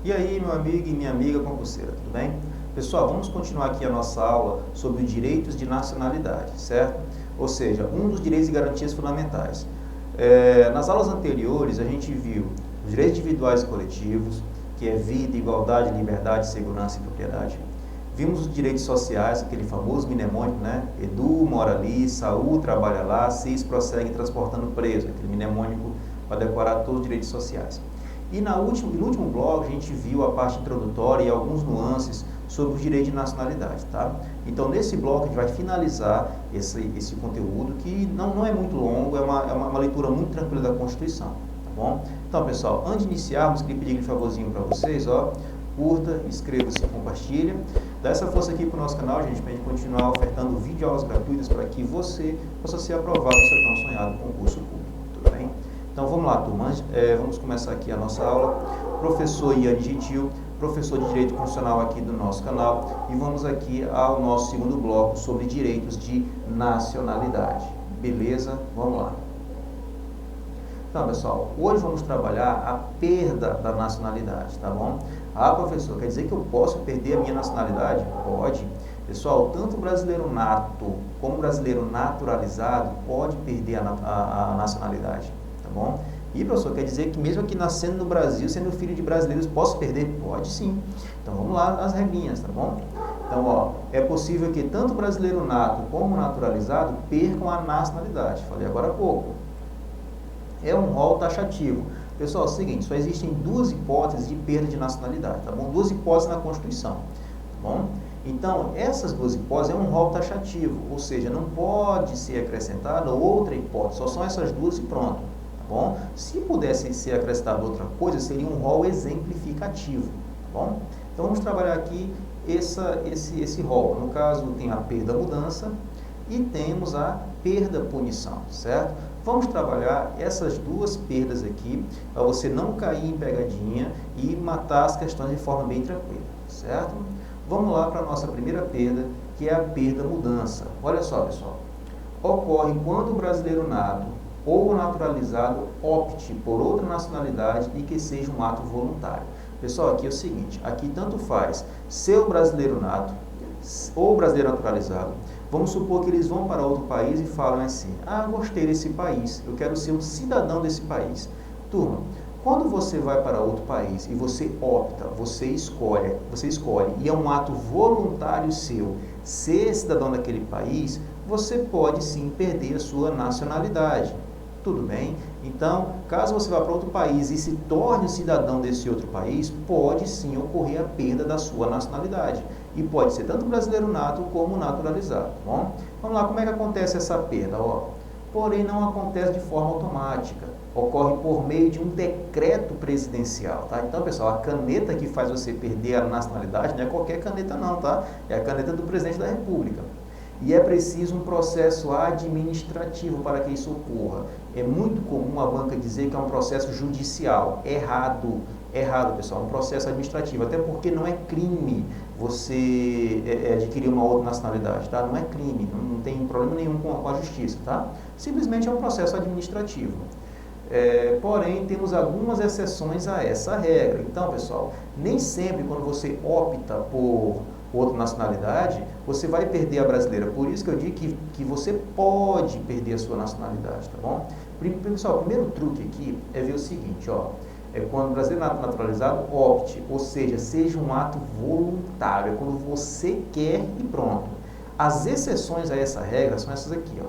E aí, meu amigo e minha amiga concurseira, tudo bem? Pessoal, vamos continuar aqui a nossa aula sobre os direitos de nacionalidade, certo? Ou seja, um dos direitos e garantias fundamentais. Nas aulas anteriores, a gente viu os direitos individuais e coletivos, que é vida, igualdade, liberdade, segurança e propriedade. Vimos os direitos sociais, aquele famoso mnemônico, né? Edu, mora ali, Saúl, trabalha lá, Cis prossegue transportando preso, aquele mnemônico para decorar todos os direitos sociais. E no último bloco a gente viu a parte introdutória e alguns nuances sobre o direito de nacionalidade, tá? Então nesse bloco a gente vai finalizar esse conteúdo que não é muito longo, é uma leitura muito tranquila da Constituição, tá bom? Então pessoal, antes de iniciarmos, queria pedir um favorzinho para vocês, ó, curta, inscreva-se e compartilha. Dá essa força aqui para o nosso canal, gente, para a gente continuar ofertando videoaulas gratuitas para que você possa ser aprovado no seu tão sonhado concurso público, tudo bem? Então vamos lá, turma, vamos começar aqui a nossa aula. Professor Iane Gentil, professor de Direito Constitucional aqui do nosso canal, e vamos aqui ao nosso segundo bloco sobre direitos de nacionalidade. Beleza? Vamos lá. Então, pessoal, hoje vamos trabalhar a perda da nacionalidade, tá bom? Ah, professor, quer dizer que eu posso perder a minha nacionalidade? Pode. Pessoal, tanto o brasileiro nato como o brasileiro naturalizado pode perder a nacionalidade, tá bom? E, professor, quer dizer que mesmo aqui nascendo no Brasil, sendo filho de brasileiros, posso perder? Pode sim. Então, vamos lá as regrinhas, tá bom? Então, ó, é possível que tanto o brasileiro nato como o naturalizado percam a nacionalidade. Falei agora há pouco. É um rol taxativo. Pessoal, é o seguinte, só existem duas hipóteses de perda de nacionalidade, tá bom? Duas hipóteses na Constituição, tá bom? Então, essas duas hipóteses é um rol taxativo, ou seja, não pode ser acrescentada outra hipótese, só são essas duas e pronto, tá bom? Se pudesse ser acrescentada outra coisa, seria um rol exemplificativo, tá bom? Então, vamos trabalhar aqui esse rol. No caso, tem a perda-mudança e temos a perda-punição, certo? Vamos trabalhar essas duas perdas aqui, para você não cair em pegadinha e matar as questões de forma bem tranquila, certo? Vamos lá para a nossa primeira perda, que é a perda-mudança. Olha só, pessoal. Ocorre quando o brasileiro nato ou naturalizado opte por outra nacionalidade e que seja um ato voluntário. Pessoal, aqui é o seguinte, aqui tanto faz ser o brasileiro nato ou o brasileiro naturalizado. Vamos supor que eles vão para outro país e falam assim, ah, gostei desse país, eu quero ser um cidadão desse país. Turma, quando você vai para outro país e você opta, você escolhe, e é um ato voluntário seu ser cidadão daquele país, você pode sim perder a sua nacionalidade. Tudo bem? Então, caso você vá para outro país e se torne cidadão desse outro país, pode sim ocorrer a perda da sua nacionalidade. E pode ser tanto brasileiro nato como naturalizado, tá bom? Vamos lá, como é que acontece essa perda? Ó, porém, não acontece de forma automática. Ocorre por meio de um decreto presidencial, tá? Então, pessoal, a caneta que faz você perder a nacionalidade não é qualquer caneta não, tá? É a caneta do presidente da República. E é preciso um processo administrativo para que isso ocorra. É muito comum a banca dizer que é um processo judicial. Errado, pessoal, é um processo administrativo, até porque não é crime você adquirir uma outra nacionalidade, tá? Não é crime, não tem problema nenhum com a justiça, tá? Simplesmente é um processo administrativo. Porém, temos algumas exceções a essa regra. Então, pessoal, nem sempre quando você opta por outra nacionalidade, você vai perder a brasileira. Por isso que eu digo que você pode perder a sua nacionalidade, tá bom? Pessoal, o primeiro truque aqui é ver o seguinte, ó. É quando o brasileiro naturalizado opte, ou seja, seja um ato voluntário, é quando você quer e pronto. As exceções a essa regra são essas aqui, ó.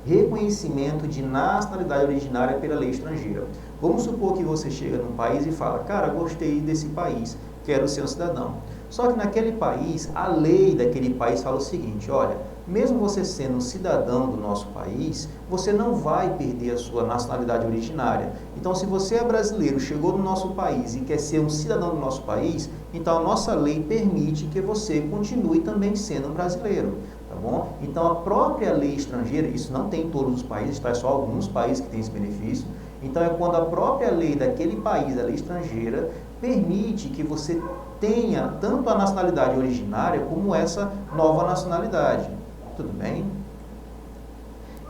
Reconhecimento de nacionalidade originária pela lei estrangeira. Vamos supor que você chega num país e fala, cara, gostei desse país, quero ser um cidadão. Só que naquele país, a lei daquele país fala o seguinte, olha, mesmo você sendo um cidadão do nosso país, você não vai perder a sua nacionalidade originária. Então, se você é brasileiro, chegou no nosso país e quer ser um cidadão do nosso país, então a nossa lei permite que você continue também sendo um brasileiro, tá bom? Então, a própria lei estrangeira, isso não tem em todos os países, tá? É só alguns países que têm esse benefício. Então, é quando a própria lei daquele país, a lei estrangeira, permite que você tenha tanto a nacionalidade originária como essa nova nacionalidade. Tudo bem?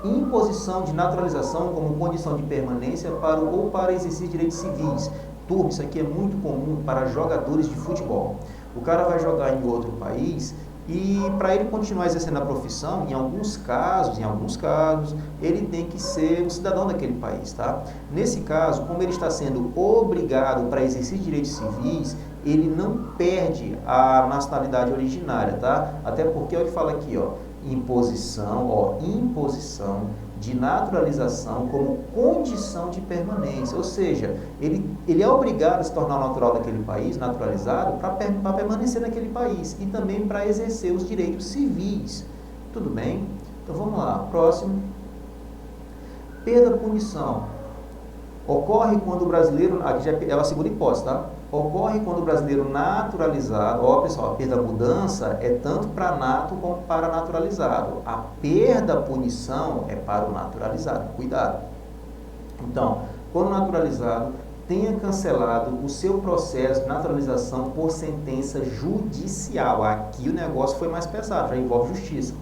Imposição de naturalização como condição de permanência ou para exercer direitos civis. Turma, isso aqui é muito comum para jogadores de futebol. O cara vai jogar em outro país e para ele continuar exercendo a profissão, em alguns casos, ele tem que ser um cidadão daquele país, tá? Nesse caso, como ele está sendo obrigado para exercer direitos civis, ele não perde a nacionalidade originária, tá? Até porque, olha o que fala aqui, ó, imposição de naturalização como condição de permanência, ou seja, ele é obrigado a se tornar natural daquele país, naturalizado, para permanecer naquele país e também para exercer os direitos civis. Tudo bem? Então vamos lá, próximo. Perda da punição. Ocorre quando o brasileiro, aqui já é a segunda hipótese, tá? Ocorre quando o brasileiro naturalizado, ó pessoal, a perda da mudança é tanto para nato como para naturalizado. A perda da punição é para o naturalizado, cuidado. Então, quando o naturalizado tenha cancelado o seu processo de naturalização por sentença judicial. Aqui o negócio foi mais pesado, já envolve justiça.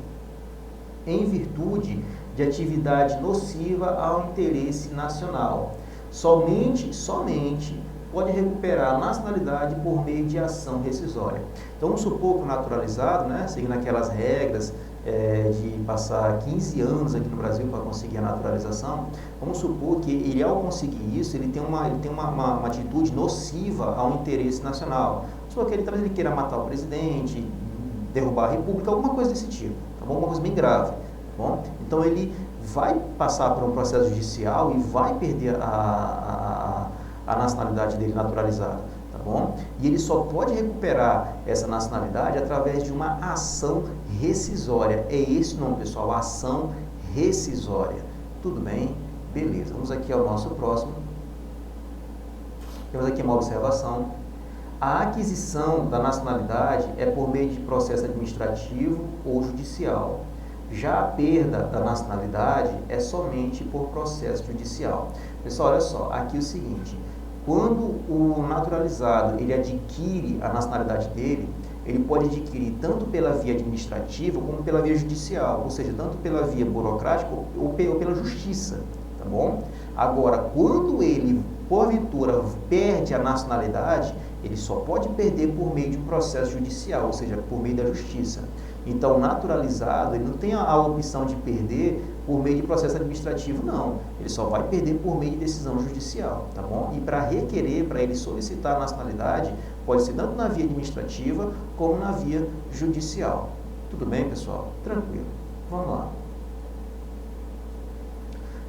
Em virtude de atividade nociva ao interesse nacional. Somente pode recuperar a nacionalidade por meio de ação rescisória. Então, vamos supor que o naturalizado, né, seguindo aquelas regras de passar 15 anos aqui no Brasil para conseguir a naturalização, vamos supor que ele, ao conseguir isso, ele tem uma atitude nociva ao interesse nacional. Vamos supor que ele queira matar o presidente, derrubar a república, alguma coisa desse tipo, tá bom? Uma coisa bem grave, tá bom? Então, ele vai passar por um processo judicial e vai perder a nacionalidade dele naturalizada, tá bom? E ele só pode recuperar essa nacionalidade através de uma ação rescisória. É esse o nome, pessoal, ação rescisória. Tudo bem? Beleza. Vamos aqui ao nosso próximo. Temos aqui uma observação. A aquisição da nacionalidade é por meio de processo administrativo ou judicial. Já a perda da nacionalidade é somente por processo judicial. Pessoal, olha só, aqui é o seguinte, quando o naturalizado ele adquire a nacionalidade dele, ele pode adquirir tanto pela via administrativa como pela via judicial, ou seja, tanto pela via burocrática ou pela justiça, tá bom? Agora, quando ele, porventura, perde a nacionalidade, ele só pode perder por meio de processo judicial, ou seja, por meio da justiça. Então, o naturalizado, ele não tem a opção de perder por meio de processo administrativo, não. Ele só vai perder por meio de decisão judicial, tá bom? E para requerer, para ele solicitar a nacionalidade, pode ser tanto na via administrativa como na via judicial. Tudo bem, pessoal? Tranquilo. Vamos lá.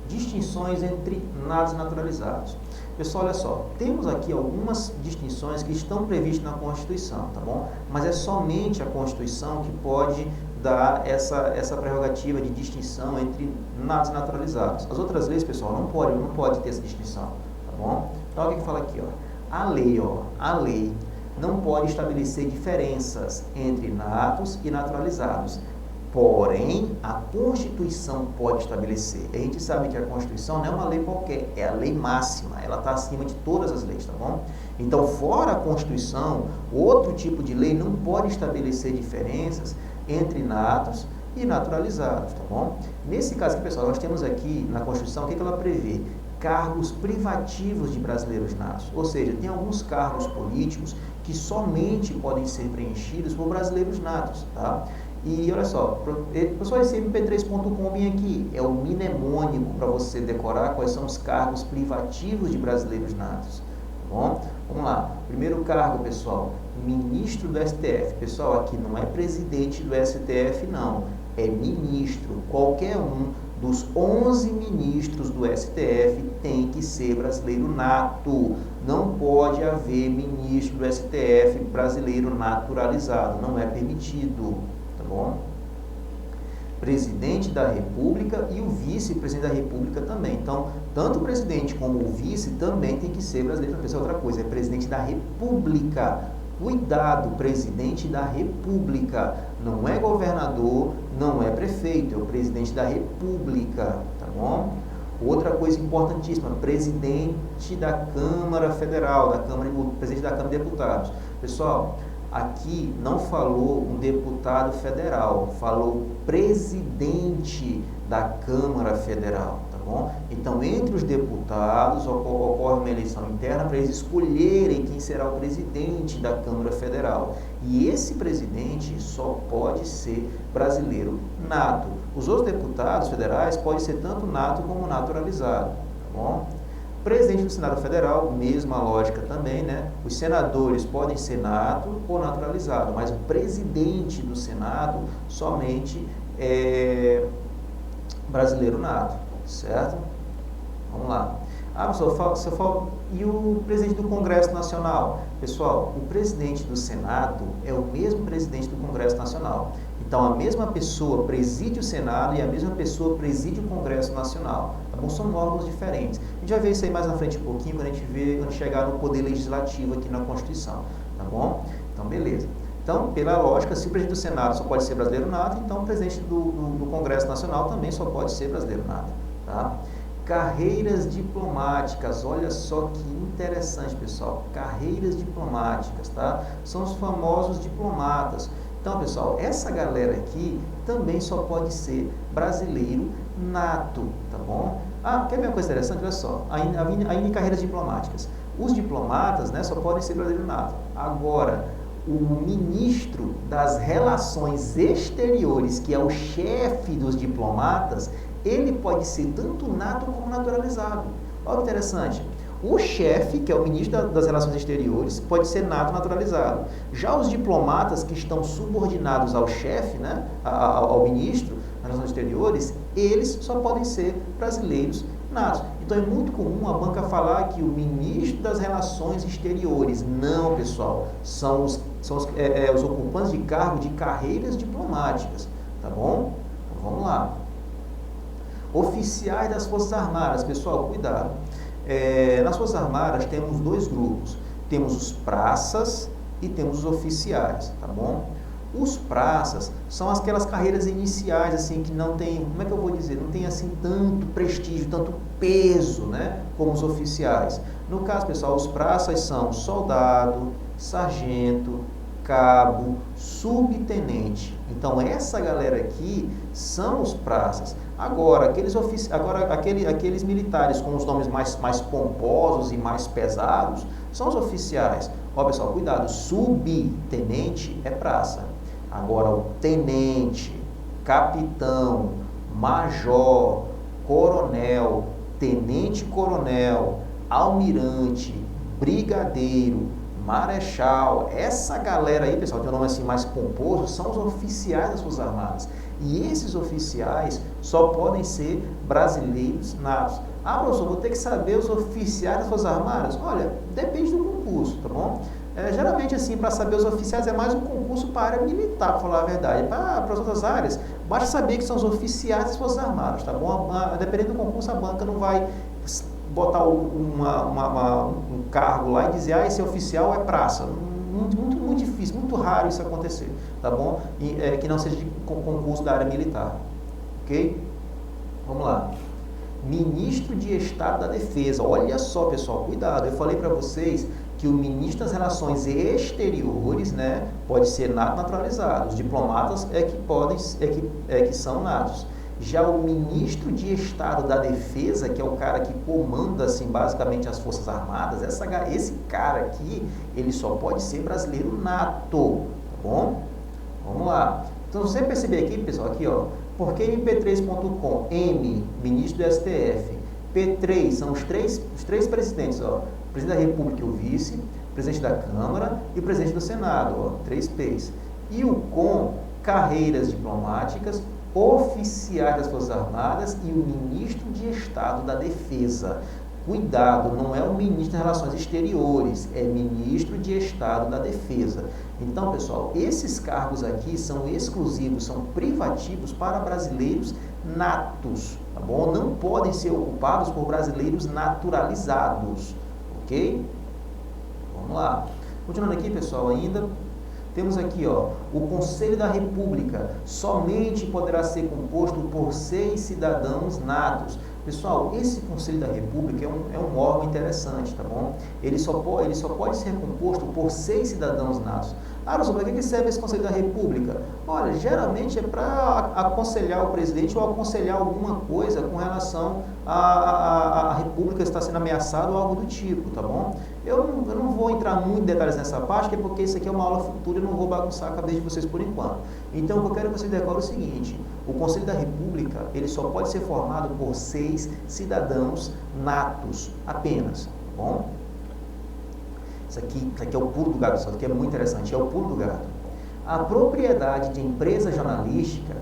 Distinções entre natos e naturalizados. Pessoal, olha só, temos aqui algumas distinções que estão previstas na Constituição, tá bom? Mas é somente a Constituição que pode dar essa prerrogativa de distinção entre natos e naturalizados. As outras leis, pessoal, não pode ter essa distinção, tá bom? Então, o que fala aqui, ó? A lei não pode estabelecer diferenças entre natos e naturalizados. Porém, a Constituição pode estabelecer. A gente sabe que a Constituição não é uma lei qualquer, é a lei máxima, ela está acima de todas as leis, tá bom? Então, fora a Constituição, outro tipo de lei não pode estabelecer diferenças entre natos e naturalizados, tá bom? Nesse caso aqui, pessoal, nós temos aqui na Constituição, o que ela prevê? Cargos privativos de brasileiros natos, ou seja, tem alguns cargos políticos que somente podem ser preenchidos por brasileiros natos, tá? E olha só, pessoal, esse mp3.com vem aqui, é o mnemônico para você decorar quais são os cargos privativos de brasileiros natos, tá bom? Vamos lá, primeiro cargo, pessoal, ministro do STF. Pessoal, aqui não é presidente do STF, não, é ministro. Qualquer um dos 11 ministros do STF tem que ser brasileiro nato. Não pode haver ministro do STF brasileiro naturalizado, não é permitido. Bom, presidente da República e o vice-presidente da República também. Então, tanto o presidente como o vice também tem que ser brasileiro. Não é outra coisa, é presidente da República. Cuidado, presidente da República. Não é governador, não é prefeito, é o presidente da República, tá bom? Outra coisa importantíssima, presidente da Câmara Federal, presidente da Câmara de Deputados. Pessoal, aqui não falou um deputado federal, falou presidente da Câmara Federal, tá bom? Então, entre os deputados, ocorre uma eleição interna para eles escolherem quem será o presidente da Câmara Federal. E esse presidente só pode ser brasileiro nato. Os outros deputados federais podem ser tanto nato como naturalizado, tá bom? Presidente do Senado Federal, mesma lógica também, né? Os senadores podem ser nato ou naturalizado, mas o presidente do Senado somente é brasileiro nato, certo? Vamos lá. Ah, pessoal, e o presidente do Congresso Nacional? Pessoal, o presidente do Senado é o mesmo presidente do Congresso Nacional. Então, a mesma pessoa preside o Senado e a mesma pessoa preside o Congresso Nacional. Tá bom? São órgãos diferentes. A gente vai ver isso aí mais na frente um pouquinho, quando a gente chegar no Poder Legislativo aqui na Constituição. Tá bom? Então, beleza. Então, pela lógica, se o presidente do Senado só pode ser brasileiro nato, então o presidente do Congresso Nacional também só pode ser brasileiro nato. Tá? Carreiras diplomáticas, olha só que interessante, pessoal. Carreiras diplomáticas, tá? São os famosos diplomatas. Então, pessoal, essa galera aqui também só pode ser brasileiro nato, tá bom? Ah, quer ver uma coisa interessante? Olha só, ainda em carreiras diplomáticas. Os diplomatas, né, só podem ser brasileiro nato. Agora, o ministro das Relações Exteriores, que é o chefe dos diplomatas, ele pode ser tanto nato como naturalizado. Olha que interessante. O chefe, que é o ministro das Relações Exteriores, pode ser nato naturalizado. Já os diplomatas que estão subordinados ao chefe, né, ao ministro das Relações Exteriores, eles só podem ser brasileiros natos. Então é muito comum a banca falar que o ministro das Relações Exteriores. Não, pessoal, são os ocupantes de cargo de carreiras diplomáticas, tá bom? Então, vamos lá. Oficiais das Forças Armadas, pessoal, cuidado. Nas Forças Armadas temos dois grupos, temos os praças e temos os oficiais, tá bom? Os praças são aquelas carreiras iniciais, assim, que não tem, como é que eu vou dizer, não tem assim tanto prestígio, tanto peso, né, como os oficiais. No caso, pessoal, os praças são soldado, sargento, cabo, subtenente. Então, essa galera aqui são os praças. Agora, aqueles militares com os nomes mais pomposos e mais pesados são os oficiais. Ó, pessoal, cuidado, subtenente é praça. Agora, o tenente, capitão, major, coronel, tenente-coronel, almirante, brigadeiro, marechal, essa galera aí, pessoal, tem um nome assim mais pomposo, são os oficiais das Forças Armadas. E esses oficiais só podem ser brasileiros natos. Ah, professor, vou ter que saber os oficiais das Forças Armadas? Olha, depende do concurso, tá bom? Geralmente, assim, para saber os oficiais é mais um concurso para a área militar, para falar a verdade. Para as outras áreas, basta saber que são os oficiais das Forças Armadas, tá bom? Dependendo do concurso, a banca não vai botar um cargo lá e dizer, esse oficial é praça. Muito difícil, muito raro isso acontecer, tá bom? Que não seja de concurso da área militar, ok? Vamos lá. Ministro de Estado da Defesa. Olha só, pessoal, cuidado. Eu falei para vocês que o ministro das Relações Exteriores, né, pode ser nato naturalizado. Os diplomatas que são natos. Já o ministro de Estado da Defesa, que é o cara que comanda, assim, basicamente as Forças Armadas, esse cara aqui, ele só pode ser brasileiro nato, tá bom? Vamos lá. Então, você perceber aqui, pessoal, aqui, ó, porque mp3.com, M, ministro do STF, P3 são os três presidentes, ó, o presidente da República e o vice, o presidente da Câmara e o presidente do Senado, ó, 3 P's. E o COM, carreiras diplomáticas, oficiais das Forças Armadas e o ministro de Estado da Defesa. Cuidado, não é o ministro das Relações Exteriores, é ministro de Estado da Defesa. Então, pessoal, esses cargos aqui são exclusivos, são privativos para brasileiros natos, tá bom? Não podem ser ocupados por brasileiros naturalizados, ok? Vamos lá. Continuando aqui, pessoal, ainda temos aqui, ó, o Conselho da República somente poderá ser composto por 6 cidadãos natos. Pessoal, esse Conselho da República é um órgão interessante, tá bom? Ele só pode ser composto por 6 cidadãos natos. Ah, para que serve esse Conselho da República? Olha, geralmente é para aconselhar o presidente ou aconselhar alguma coisa com relação à República estar sendo ameaçada ou algo do tipo, tá bom? Eu não vou entrar muito em detalhes nessa parte, porque isso aqui é uma aula futura e eu não vou bagunçar a cabeça de vocês por enquanto. Então, eu quero que vocês decorem o seguinte: o Conselho da República, ele só pode ser formado por 6 cidadãos natos apenas, tá bom? Isso aqui é o pulo do gato, isso aqui é muito interessante, é o pulo do gato. A propriedade de empresa jornalística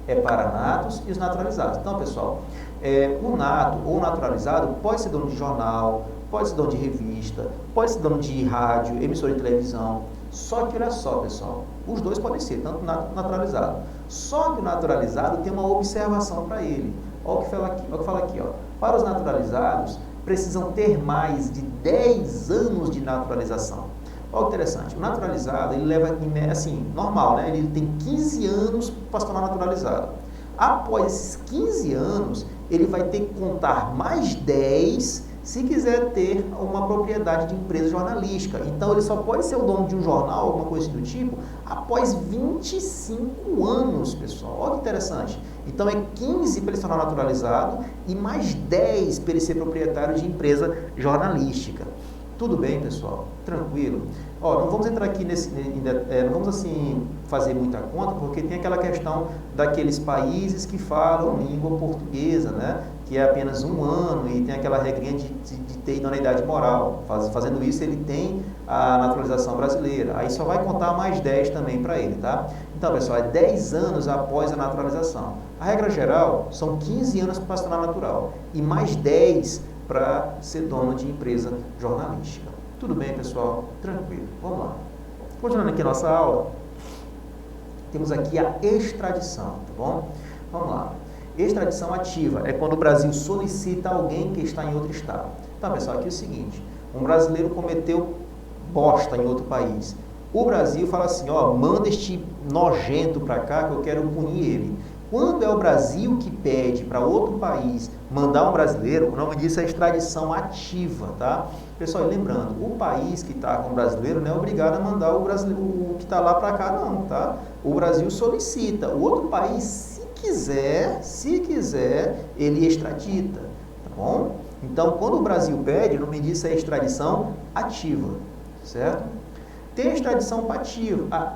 é para natos e os naturalizados. Então, pessoal, o nato ou naturalizado pode ser dono de jornal, pode ser dono de revista, pode ser dono de rádio, emissora de televisão. Só que, olha só, pessoal, os dois podem ser, tanto nato quanto naturalizado. Só que o naturalizado tem uma observação para ele. Olha o que fala aqui, ó. Para os naturalizados, precisam ter mais de 10 anos de naturalização. Olha que interessante, o naturalizado, ele leva, assim, normal, né? Ele tem 15 anos para se tornar naturalizado. Após esses 15 anos, ele vai ter que contar mais 10 se quiser ter uma propriedade de empresa jornalística. Então, ele só pode ser o dono de um jornal, alguma coisa do tipo, após 25 anos, pessoal. Olha que interessante. Então, é 15 para ele se tornar naturalizado e mais 10 para ele ser proprietário de empresa jornalística. Tudo bem, pessoal? Tranquilo? Ó, não vamos entrar aqui não vamos assim fazer muita conta, porque tem aquela questão daqueles países que falam língua portuguesa, né? Que é apenas 1 ano e tem aquela regrinha de ter idoneidade moral. Fazendo isso, ele tem a naturalização brasileira. Aí só vai contar mais 10 também para ele, tá? Então, pessoal, é 10 anos após a naturalização. A regra geral são 15 anos para se tornar natural e mais 10 para ser dono de empresa jornalística. Tudo bem, pessoal? Tranquilo. Vamos lá. Continuando aqui a nossa aula, temos aqui a extradição, tá bom? Vamos lá. Extradição ativa é quando o Brasil solicita alguém que está em outro estado. Então, pessoal, aqui é o seguinte: um brasileiro cometeu bosta em outro país. O Brasil fala assim, ó, manda este nojento para cá que eu quero punir ele. Quando é o Brasil que pede para outro país mandar um brasileiro, o nome disso é extradição ativa, tá? Pessoal, lembrando, o país que está com o brasileiro não é obrigado a mandar o brasileiro o que está lá para cá, não, tá? O Brasil solicita, o outro país, se quiser, ele extradita, tá bom? Então, quando o Brasil pede, o nome disso é extradição ativa, certo? Tem a extradição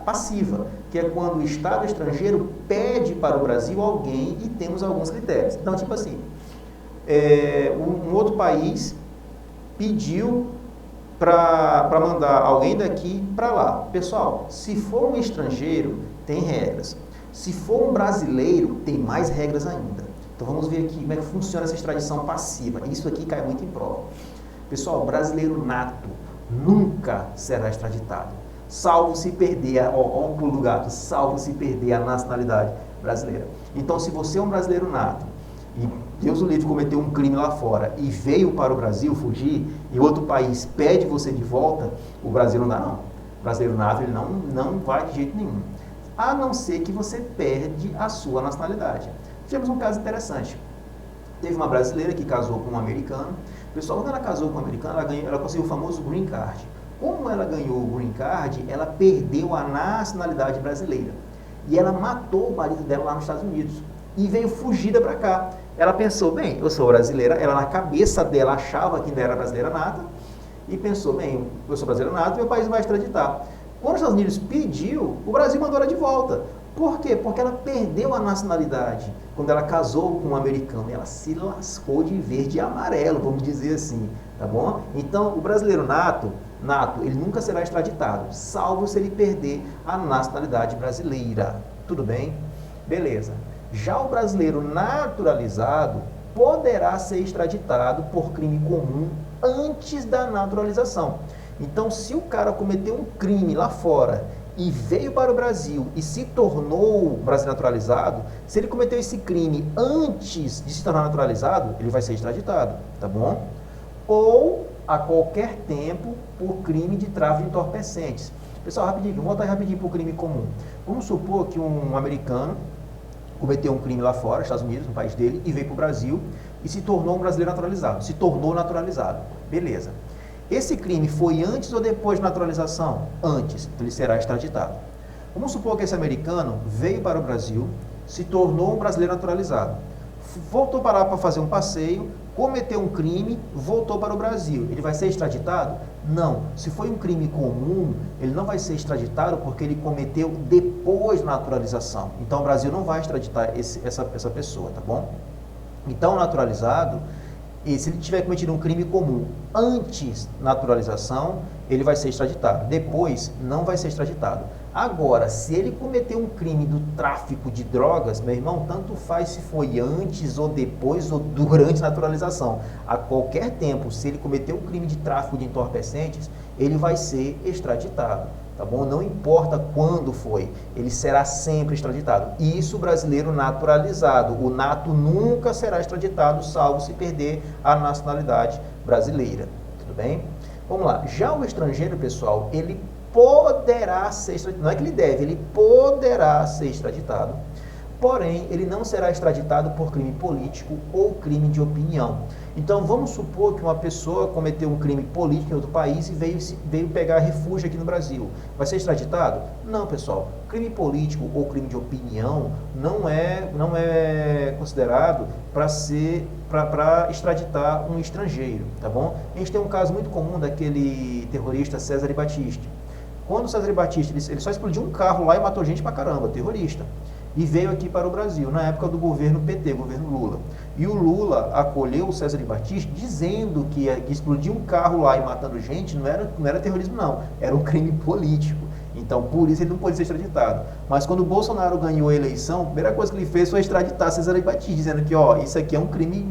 passiva, que é quando o Estado estrangeiro pede para o Brasil alguém e temos alguns critérios. Então, tipo assim, um outro país pediu para mandar alguém daqui para lá. Pessoal, se for um estrangeiro, tem regras. Se for um brasileiro, tem mais regras ainda. Então, vamos ver aqui como é que funciona essa extradição passiva. Isso aqui cai muito em prova. Pessoal, brasileiro nato nunca será extraditado, salvo se perder, ó, um pulo do gato, salvo se perder a nacionalidade brasileira. Então, se você é um brasileiro nato e Deus o livre cometeu um crime lá fora e veio para o Brasil fugir e outro país pede você de volta, o Brasil não dá não. O brasileiro nato ele não vai de jeito nenhum, a não ser que você perde a sua nacionalidade. Tivemos um caso interessante. Teve uma brasileira que casou com um americano. Pessoal, quando ela casou com um americano, ela conseguiu o famoso green card. Como ela ganhou o green card, ela perdeu a nacionalidade brasileira. E ela matou o marido dela lá nos Estados Unidos. E veio fugida para cá. Ela pensou, bem, eu sou brasileira. Ela na cabeça dela achava que ainda era brasileira nata. E pensou, bem, eu sou brasileira nata e meu país não vai extraditar. Quando os Estados Unidos pediu, o Brasil mandou ela de volta. Por quê? Porque ela perdeu a nacionalidade quando ela casou com um americano. Ela se lascou de verde e amarelo, vamos dizer assim, tá bom? Então, o brasileiro nato, ele nunca será extraditado, salvo se ele perder a nacionalidade brasileira. Tudo bem? Beleza. Já o brasileiro naturalizado poderá ser extraditado por crime comum antes da naturalização. Então, se o cara cometeu um crime lá fora e veio para o Brasil e se tornou brasileiro naturalizado, se ele cometeu esse crime antes de se tornar naturalizado, ele vai ser extraditado, tá bom? Ou a qualquer tempo por crime de tráfico de entorpecentes. Pessoal, rapidinho, vamos voltar rapidinho para o crime comum. Vamos supor que um americano cometeu um crime lá fora, nos Estados Unidos, no país dele, e veio para o Brasil e se tornou um brasileiro naturalizado. Se tornou naturalizado. Beleza. Esse crime foi antes ou depois de naturalização? Antes, ele será extraditado. Vamos supor que esse americano veio para o Brasil, se tornou um brasileiro naturalizado, voltou para lá para fazer um passeio, cometeu um crime, voltou para o Brasil. Ele vai ser extraditado? Não. Se foi um crime comum, ele não vai ser extraditado porque ele cometeu depois da naturalização. Então o Brasil não vai extraditar essa pessoa, tá bom? Então o naturalizado, e se ele tiver cometido um crime comum antes da naturalização, ele vai ser extraditado. Depois, não vai ser extraditado. Agora, se ele cometeu um crime do tráfico de drogas, meu irmão, tanto faz se foi antes ou depois ou durante a naturalização. A qualquer tempo, se ele cometeu um crime de tráfico de entorpecentes, ele vai ser extraditado. Tá bom? Não importa quando foi, ele será sempre extraditado. Isso o brasileiro naturalizado. O nato nunca será extraditado, salvo se perder a nacionalidade brasileira. Tudo bem? Vamos lá. Já o estrangeiro, pessoal, ele poderá ser extraditado. Não é que ele deve, ele poderá ser extraditado. Porém, ele não será extraditado por crime político ou crime de opinião. Então, vamos supor que uma pessoa cometeu um crime político em outro país e veio pegar refúgio aqui no Brasil. Vai ser extraditado? Não, pessoal. Crime político ou crime de opinião não é considerado para extraditar um estrangeiro, tá bom? A gente tem um caso muito comum daquele terrorista César Battisti. Quando o César Battisti, ele só explodiu um carro lá e matou gente pra caramba, terrorista. E veio aqui para o Brasil, na época do governo PT, governo Lula. E o Lula acolheu o César Battisti dizendo que explodir um carro lá e matando gente não era terrorismo não, era um crime político. Então, por isso ele não pode ser extraditado. Mas quando o Bolsonaro ganhou a eleição, a primeira coisa que ele fez foi extraditar César Battisti, dizendo que, ó, isso aqui é um crime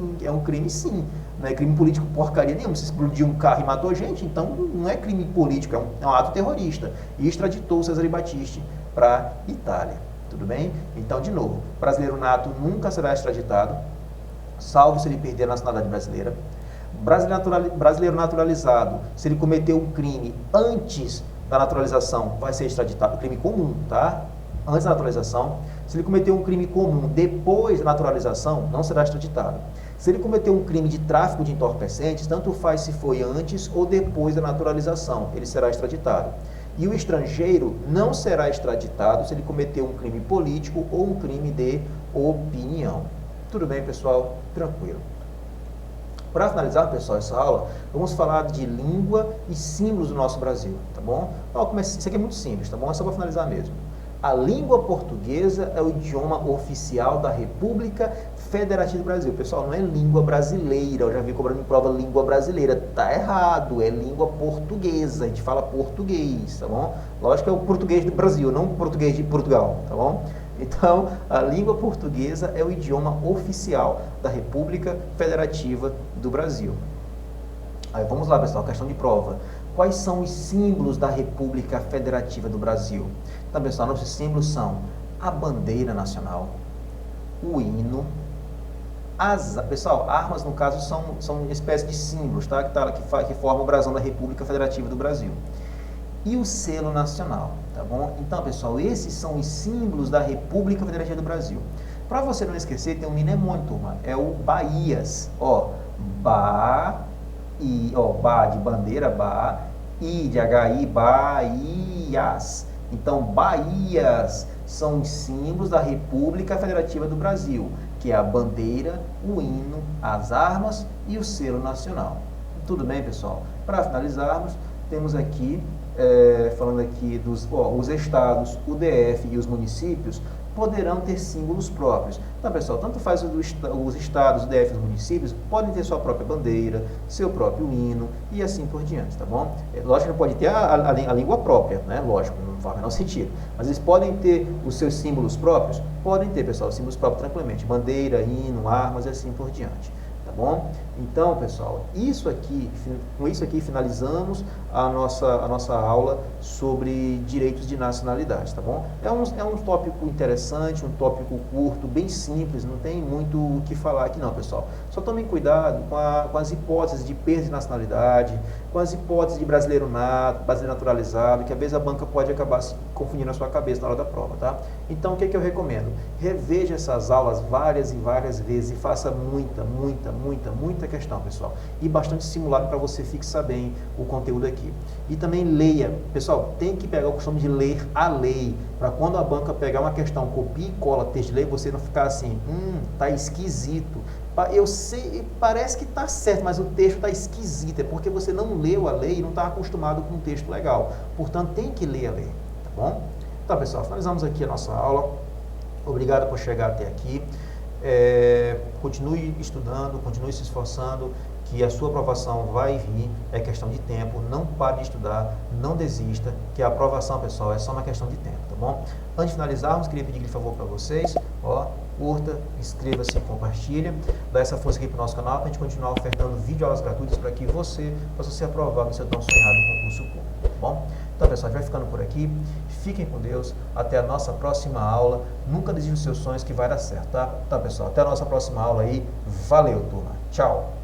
sim, não é crime político porcaria nenhuma. Se explodiu um carro e matou gente, então não é crime político, é um ato terrorista. E extraditou César Battisti para a Itália. Tudo bem? Então, de novo, brasileiro nato nunca será extraditado, salvo se ele perder a nacionalidade brasileira. Brasileiro naturalizado, se ele cometeu um crime antes da naturalização, vai ser extraditado, crime comum, tá? Antes da naturalização. Se ele cometeu um crime comum depois da naturalização, não será extraditado. Se ele cometeu um crime de tráfico de entorpecentes, tanto faz se foi antes ou depois da naturalização, ele será extraditado. E o estrangeiro não será extraditado se ele cometeu um crime político ou um crime de opinião. Tudo bem, pessoal? Tranquilo. Para finalizar, pessoal, essa aula, vamos falar de língua e símbolos do nosso Brasil, tá bom? Isso aqui é muito simples, tá bom? É só para finalizar mesmo. A língua portuguesa é o idioma oficial da República Federativa do Brasil. Pessoal, não é língua brasileira. Eu já vi cobrando em prova língua brasileira. Tá errado, é língua portuguesa. A gente fala português, tá bom? Lógico que é o português do Brasil, não o português de Portugal, tá bom? Então, a língua portuguesa é o idioma oficial da República Federativa do Brasil. Aí vamos lá, pessoal, questão de prova. Quais são os símbolos da República Federativa do Brasil? Então, pessoal, nossos símbolos são a bandeira nacional, o hino, pessoal, armas, no caso, são uma espécie de símbolos, tá? Que formam o brasão da República Federativa do Brasil. E o selo nacional, tá bom? Então, pessoal, esses são os símbolos da República Federativa do Brasil. Para você não esquecer, tem um mnemônio, turma, é o Bahias, ó, Ba de bandeira, Ba, I de HI, Bahias. Então, Bahias são os símbolos da República Federativa do Brasil, que é a bandeira, o hino, as armas e o selo nacional. Tudo bem, pessoal? Para finalizarmos, temos aqui, falando aqui os estados, o DF e os municípios, poderão ter símbolos próprios. Então, pessoal, tanto faz os estados, o DF e os municípios, podem ter sua própria bandeira, seu próprio hino e assim por diante, tá bom? Lógico que pode ter a língua própria, né? Lógico, não faz o menor sentido. Mas eles podem ter os seus símbolos próprios? Podem ter, pessoal, símbolos próprios tranquilamente. Bandeira, hino, armas e assim por diante. Tá bom? Então, pessoal, com isso aqui finalizamos a nossa aula sobre direitos de nacionalidade, tá bom? É um tópico interessante, um tópico curto, bem simples, não tem muito o que falar aqui não, pessoal. Só tomem cuidado com as hipóteses de perda de nacionalidade, com as hipóteses de brasileiro nato, brasileiro naturalizado, que às vezes a banca pode acabar se confundindo a sua cabeça na hora da prova, tá? Então, o que eu recomendo? Reveja essas aulas várias e várias vezes e faça muita questão, pessoal. E bastante simulado para você fixar bem o conteúdo aqui. E também leia. Pessoal, tem que pegar o costume de ler a lei, para quando a banca pegar uma questão, copia e cola texto de lei, você não ficar assim, tá esquisito. Eu sei, parece que está certo, mas o texto está esquisito, é porque você não leu a lei e não está acostumado com um texto legal. Portanto, tem que ler a lei, tá bom? Então, pessoal, finalizamos aqui a nossa aula. Obrigado por chegar até aqui. Continue estudando, continue se esforçando, que a sua aprovação vai vir, é questão de tempo. Não pare de estudar, não desista, que a aprovação, pessoal, é só uma questão de tempo, tá bom? Antes de finalizarmos, queria pedir de favor para vocês, curta, inscreva-se, compartilha, dá essa força aqui para o nosso canal, para a gente continuar ofertando videoaulas gratuitas para que você possa ser aprovado no seu tão sonhado concurso público, tá bom? Então, pessoal, a gente vai ficando por aqui. Fiquem com Deus. Até a nossa próxima aula. Nunca desista dos seus sonhos que vai dar certo, tá? Então, pessoal, até a nossa próxima aula aí. Valeu, turma. Tchau.